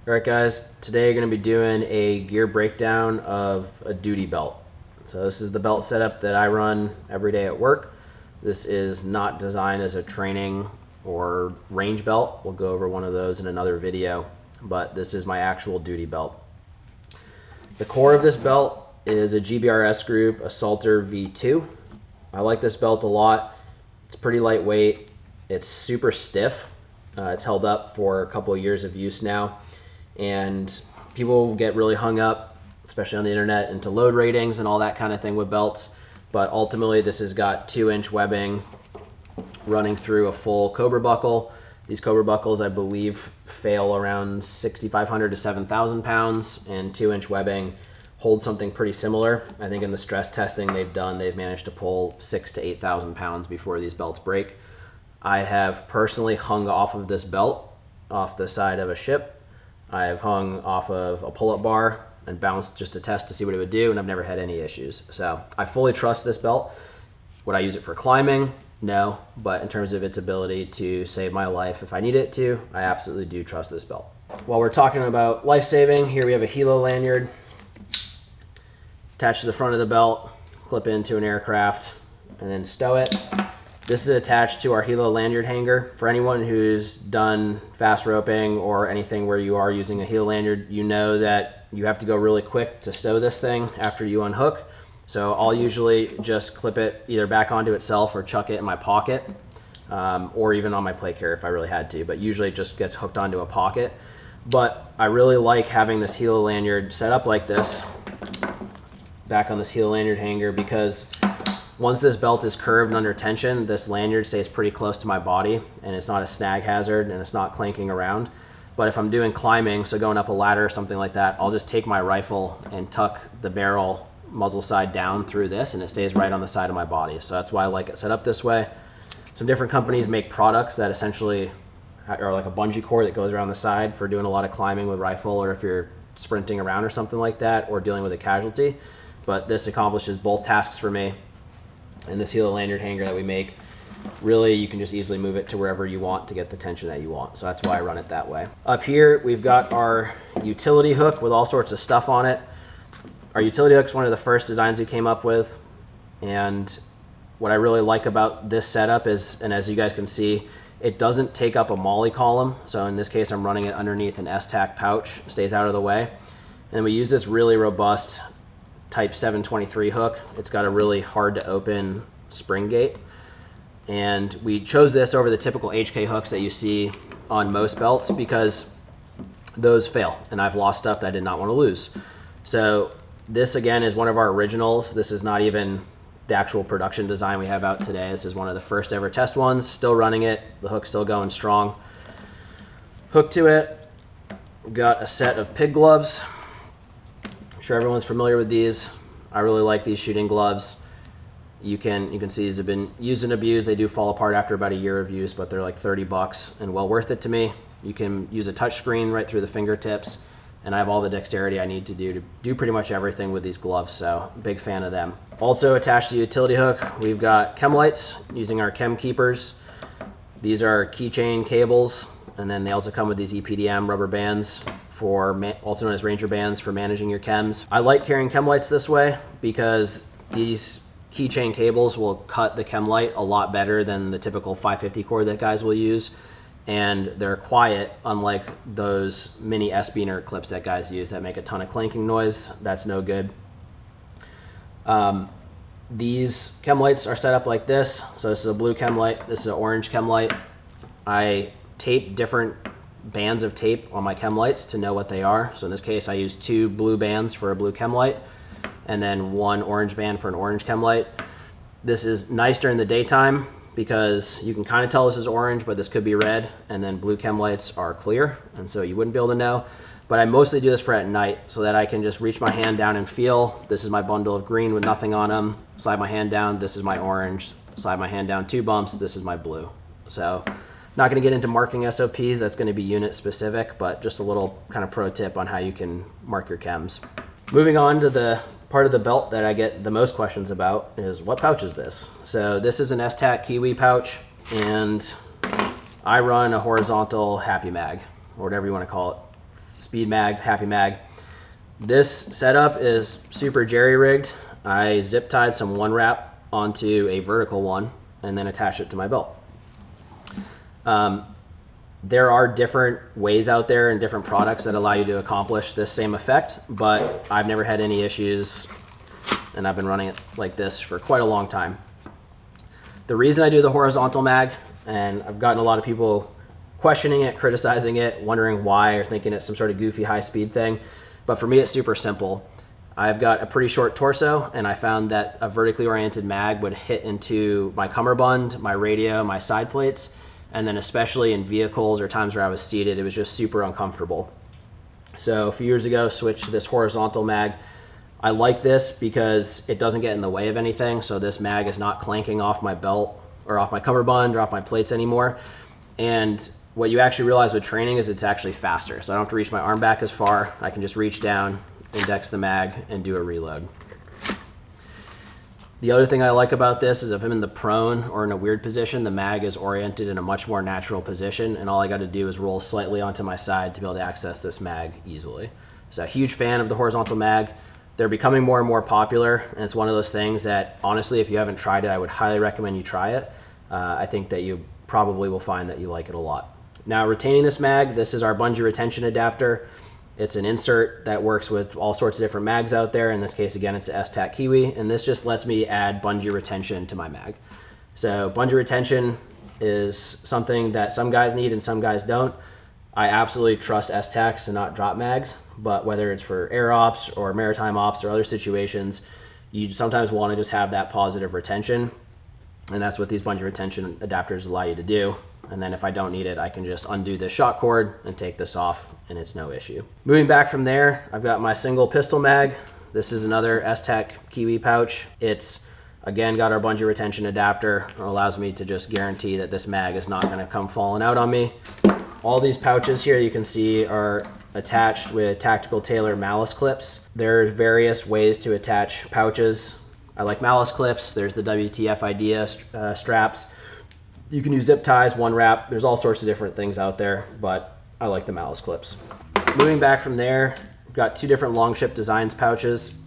Alright guys, today we're going to be doing a gear breakdown of a duty belt. So this is the belt setup that I run every day at work. This is not designed as a training or range belt. We'll go over one of those in another video, but this is my actual duty belt. The core of this belt is a GBRS group Assaulter V2. I like this belt a lot. It's pretty lightweight. It's super stiff. It's held up for a couple of years of use now. And people get really hung up, especially on the internet, into load ratings and all that kind of thing with belts. But ultimately, this has got 2-inch webbing running through a full Cobra buckle. These Cobra buckles, I believe, fail around 6,500 to 7,000 pounds, and 2-inch webbing holds something pretty similar. I think in the stress testing they've done, they've managed to pull 6,000 to 8,000 pounds before these belts break. I have personally hung off of this belt off the side of a ship. I have hung off of a pull-up bar and bounced just to test to see what it would do, and I've never had any issues. So I fully trust this belt. Would I use it for climbing? No, but in terms of its ability to save my life if I need it to, I absolutely do trust this belt. While we're talking about life-saving, here we have a Helo lanyard attached to the front of the belt, clip into an aircraft, and then stow it. This is attached to our Helo lanyard hanger. For anyone who's done fast roping or anything where you are using a Helo lanyard, you know that you have to go really quick to stow this thing after you unhook. So I'll usually just clip it either back onto itself or chuck it in my pocket, or even on my plate carrier if I really had to, but usually it just gets hooked onto a pocket. But I really like having this Helo lanyard set up like this, back on this Helo lanyard hanger, because once this belt is curved and under tension, this lanyard stays pretty close to my body and it's not a snag hazard and it's not clanking around. But if I'm doing climbing, so going up a ladder or something like that, I'll just take my rifle and tuck the barrel muzzle side down through this and it stays right on the side of my body. So that's why I like it set up this way. Some different companies make products that essentially are like a bungee cord that goes around the side for doing a lot of climbing with rifle, or if you're sprinting around or something like that, or dealing with a casualty. But this accomplishes both tasks for me. And this Helo lanyard hanger that we make, really you can just easily move it to wherever you want to get the tension that you want. So that's why I run it that way. Up here we've got our utility hook with all sorts of stuff on it. Our utility hook is one of the first designs we came up with, and what I really like about this setup is, and as you guys can see, it doesn't take up a molly column. So in this case I'm running it underneath an Esstac pouch, stays out of the way. And we use this really robust type 723 hook. It's got a really hard to open spring gate, and we chose this over the typical HK hooks that you see on most belts because those fail and I've lost stuff that I did not want to lose. So this again is one of our originals. This is not even the actual production design we have out today. This is one of the first ever test ones, still running it, the hook's still going strong. Hook to it, we've got a set of pig gloves. I'm sure everyone's familiar with these. I really like these shooting gloves. You can see these have been used and abused. They do fall apart after about a year of use, but they're like 30 bucks and well worth it to me. You can use a touch screen right through the fingertips, and I have all the dexterity I need to do pretty much everything with these gloves, so big fan of them. Also attached to the utility hook, we've got Chem lights using our Chem keepers. These are keychain cables, and then they also come with these EPDM rubber bands, also known as Ranger bands, for managing your chems. I like carrying chem lights this way because these keychain cables will cut the chem light a lot better than the typical 550 cord that guys will use, and they're quiet, unlike those mini S-beaner clips that guys use that make a ton of clanking noise. That's no good. These chem lights are set up like this. So this is a blue chem light, this is an orange chem light. I tape different bands of tape on my chem lights to know what they are. So in this case I use 2 blue bands for a blue chem light and then 1 orange band for an orange chem light. This is nice during the daytime because you can kind of tell this is orange, but this could be red, and then blue chem lights are clear, and so you wouldn't be able to know. But I mostly do this for at night so that I can just reach my hand down and feel, this is my bundle of green with nothing on them, slide my hand down, this is my orange, slide my hand down 2 bumps, this is my blue. So not going to get into marking SOPs, that's going to be unit specific, but just a little kind of pro tip on how you can mark your chems. Moving on to the part of the belt that I get the most questions about is, what pouch is this? So this is an Esstac Kywis pouch, and I run a horizontal happy mag, or whatever you want to call it. speed mag, happy mag. This setup is super jerry-rigged. I zip tied some one wrap onto a vertical one and then attached it to my belt. There are different ways out there and different products that allow you to accomplish this same effect, but I've never had any issues, and I've been running it like this for quite a long time. The reason I do the horizontal mag, and I've gotten a lot of people questioning it, criticizing it, wondering why, or thinking it's some sort of goofy high speed thing, but for me it's super simple. I've got a pretty short torso, and I found that a vertically oriented mag would hit into my cummerbund, my radio, my side plates, and then especially in vehicles or times where I was seated, it was just super uncomfortable. So a few years ago, switched to this horizontal mag. I like this because it doesn't get in the way of anything, so this mag is not clanking off my belt or off my cummerbund or off my plates anymore. And what you actually realize with training is it's actually faster, so I don't have to reach my arm back as far. I can just reach down, index the mag, and do a reload. The other thing I like about this is if I'm in the prone or in a weird position, the mag is oriented in a much more natural position, and all I got to do is roll slightly onto my side to be able to access this mag easily. So a huge fan of the horizontal mag. They're becoming more and more popular, and it's one of those things that honestly, if you haven't tried it, I would highly recommend you try it. I think that you probably will find that you like it a lot. Now, retaining this mag, this is our bungee retention adapter. It's an insert that works with all sorts of different mags out there. In this case, again, it's Esstac Kywis, and this just lets me add bungee retention to my mag. So bungee retention is something that some guys need and some guys don't. I absolutely trust Esstac to not drop mags, but whether it's for air ops or maritime ops or other situations, you sometimes want to just have that positive retention, and that's what these bungee retention adapters allow you to do. And then if I don't need it, I can just undo this shock cord and take this off, and it's no issue. Moving back from there, I've got my single pistol mag. This is another Esstac Kywis pouch. It's, again, got our bungee retention adapter. It allows me to just guarantee that this mag is not gonna come falling out on me. All these pouches here you can see are attached with Tactical Tailor malice clips. There are various ways to attach pouches. I like malice clips. There's the WTF idea straps. You can use zip ties, one wrap. There's all sorts of different things out there, but I like the malice clips. Moving back from there, we've got two different Longship designs pouches.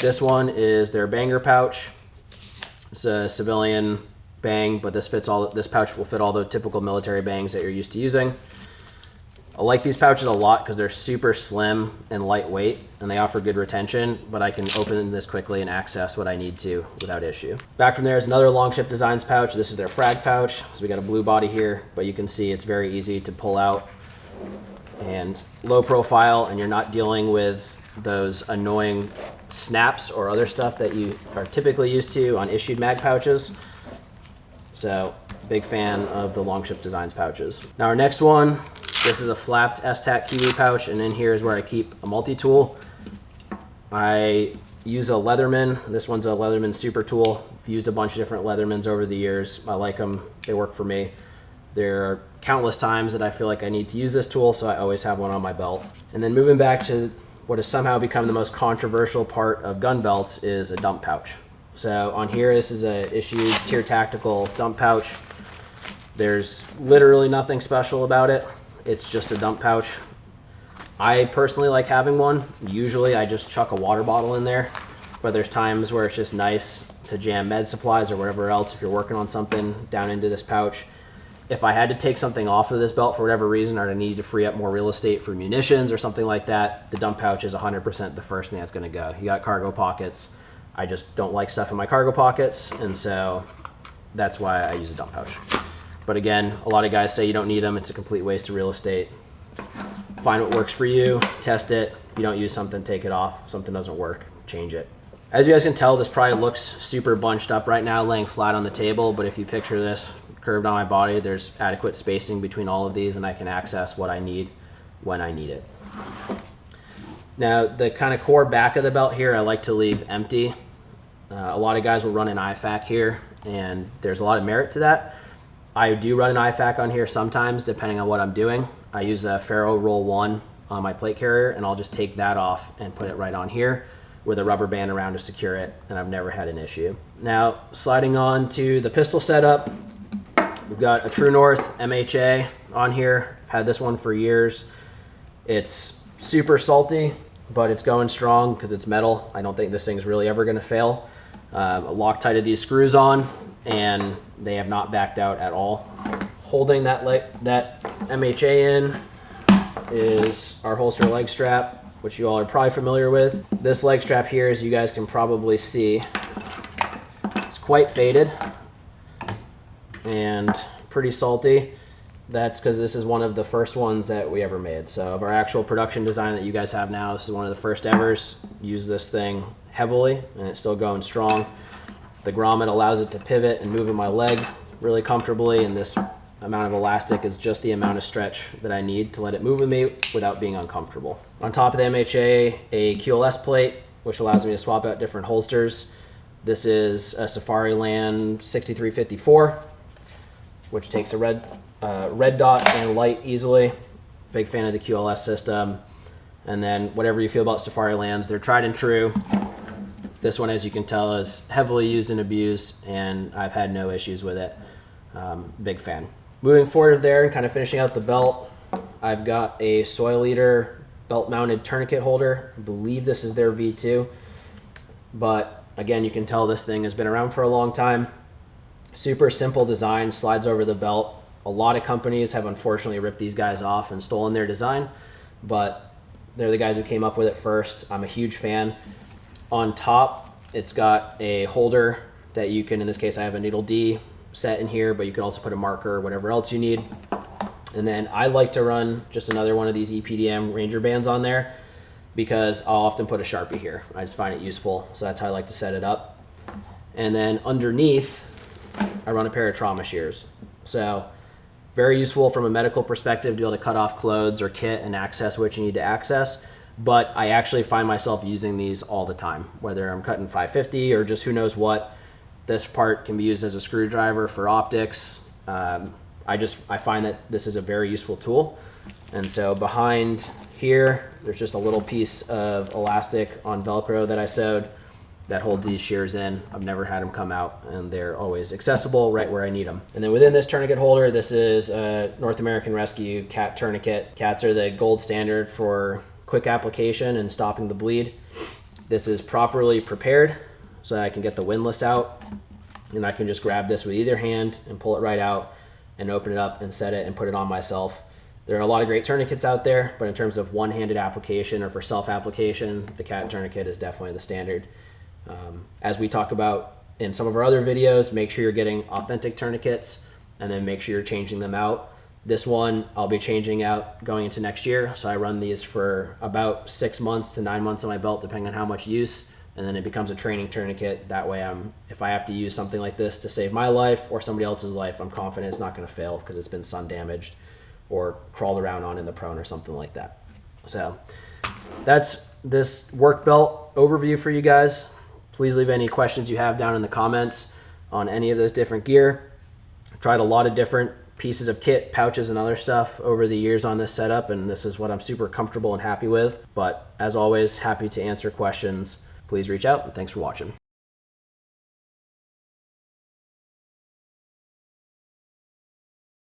This one is their banger pouch. It's a civilian bang, but this pouch will fit all the typical military bangs that you're used to using. I like these pouches a lot because they're super slim and lightweight, and they offer good retention, but I can open this quickly and access what I need to without issue. Back from there is another Longship Designs pouch. This is their Frag pouch. So we got a blue body here, but you can see it's very easy to pull out and low profile, and you're not dealing with those annoying snaps or other stuff that you are typically used to on issued mag pouches. So big fan of the Longship Designs pouches. Now our next one, this is a flapped Esstac Kywis pouch, and in here is where I keep a multi-tool. I use a Leatherman. This one's a Leatherman Super Tool. I've used a bunch of different Leathermans over the years. I like them. They work for me. There are countless times that I feel like I need to use this tool, so I always have one on my belt. And then moving back to what has somehow become the most controversial part of gun belts is a dump pouch. So on here, this is a issued Tier Tactical dump pouch. There's literally nothing special about it. It's just a dump pouch. I personally like having one. Usually I just chuck a water bottle in there, but there's times where it's just nice to jam med supplies or whatever else if you're working on something down into this pouch. If I had to take something off of this belt for whatever reason, or I needed to free up more real estate for munitions or something like that, the dump pouch is 100% the first thing that's gonna go. You got cargo pockets. I just don't like stuff in my cargo pockets, and so that's why I use a dump pouch. But again, a lot of guys say you don't need them. It's a complete waste of real estate. Find what works for you, test it. If you don't use something, take it off. If something doesn't work, change it. As you guys can tell, this probably looks super bunched up right now, laying flat on the table, but if you picture this curved on my body, there's adequate spacing between all of these, and I can access what I need when I need it. Now, the kind of core back of the belt here, I like to leave empty. A lot of guys will run an IFAC here, and there's a lot of merit to that. I do run an IFAC on here sometimes, depending on what I'm doing. I use a Ferro Roll 1 on my plate carrier, and I'll just take that off and put it right on here with a rubber band around to secure it, and I've never had an issue. Now, sliding on to the pistol setup, we've got a True North MHA on here. I've had this one for years. It's super salty, but it's going strong because it's metal. I don't think this thing's really ever going to fail. Loctited these screws on, and they have not backed out at all. Holding that MHA in is our holster leg strap, which you all are probably familiar with. This leg strap here, as you guys can probably see, it's quite faded and pretty salty. That's because this is one of the first ones that we ever made. So of our actual production design that you guys have now, this is one of the first evers. Use this thing heavily, and it's still going strong. The grommet allows it to pivot and move in my leg really comfortably, and this amount of elastic is just the amount of stretch that I need to let it move with me without being uncomfortable. On top of the MHA, a QLS plate, which allows me to swap out different holsters. This is a Safariland 6354, which takes a red dot and light easily. Big fan of the QLS system. And then whatever you feel about Safarilands, they're tried and true. This one, as you can tell, is heavily used and abused, and I've had no issues with it. Big fan. Moving forward there and kind of finishing out the belt, I've got a Soileater belt-mounted tourniquet holder. I believe this is their V2, but again, you can tell this thing has been around for a long time. Super simple design, slides over the belt. A lot of companies have unfortunately ripped these guys off and stolen their design, but they're the guys who came up with it first. I'm a huge fan. On top, it's got a holder that you can, in this case I have a needle D set in here, but you can also put a marker or whatever else you need. And then I like to run just another one of these EPDM Ranger bands on there because I'll often put a Sharpie here. I just find it useful, so that's how I like to set it up. And then underneath, I run a pair of trauma shears. So very useful from a medical perspective to be able to cut off clothes or kit and access what you need to access. But I actually find myself using these all the time, whether I'm cutting 550 or just who knows what. This part can be used as a screwdriver for optics. I find that this is a very useful tool. And so behind here, there's just a little piece of elastic on Velcro that I sewed that holds these shears in. I've never had them come out, and they're always accessible right where I need them. And then within this tourniquet holder, this is a North American Rescue cat tourniquet. Cats are the gold standard for quick application and stopping the bleed. This is properly prepared so I can get the windlass out, and I can just grab this with either hand and pull it right out and open it up and set it and put it on myself. There are a lot of great tourniquets out there, but in terms of one-handed application or for self-application, the cat tourniquet is definitely the standard. As we talk about in some of our other videos, make sure you're getting authentic tourniquets and then make sure you're changing them out. This one I'll be changing out going into next year, so I run these for about 6 months to 9 months on my belt depending on how much use, and then it becomes a training tourniquet. That way if I have to use something like this to save my life or somebody else's life, I'm confident it's not going to fail because it's been sun damaged or crawled around on in the prone or something like that. So that's this work belt overview for you guys. Please leave any questions you have down in the comments on any of this different gear. I tried a lot of different pieces of kit, pouches, and other stuff over the years on this setup, and this is what I'm super comfortable and happy with. But as always, happy to answer questions. Please reach out, and thanks for watching.